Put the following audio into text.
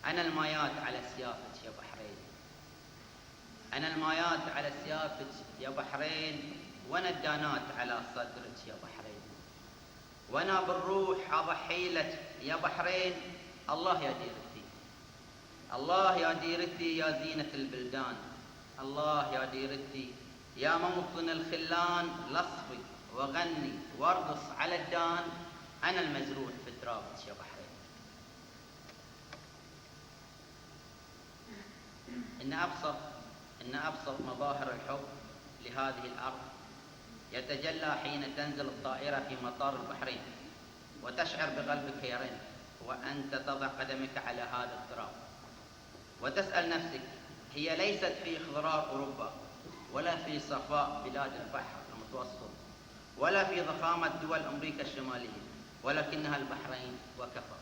أنا المايات على سيافك يا بحرين، أنا المايات على سيافك يا بحرين، وأنا الدانات على صدرك يا بحرين، وأنا بالروح أضحي لك يا بحرين. الله يا ديرتي، الله يا ديرتي يا زينة البلدان، الله يا ديرتي يا موطن الخلان، لاصفي وغني وارقص على الدان، أنا المزروع في ترابك يا بحرين. إن أبسط مظاهر الحب لهذه الأرض يتجلى حين تنزل الطائرة في مطار البحرين وتشعر بقلبك يرن وأنت تضع قدمك على هذا التراب، وتسأل نفسك هي ليست في خضراء أوروبا، ولا في صفاء بلاد البحر المتوسط، ولا في ضخامة دول أمريكا الشمالية، ولكنها البحرين وكفى.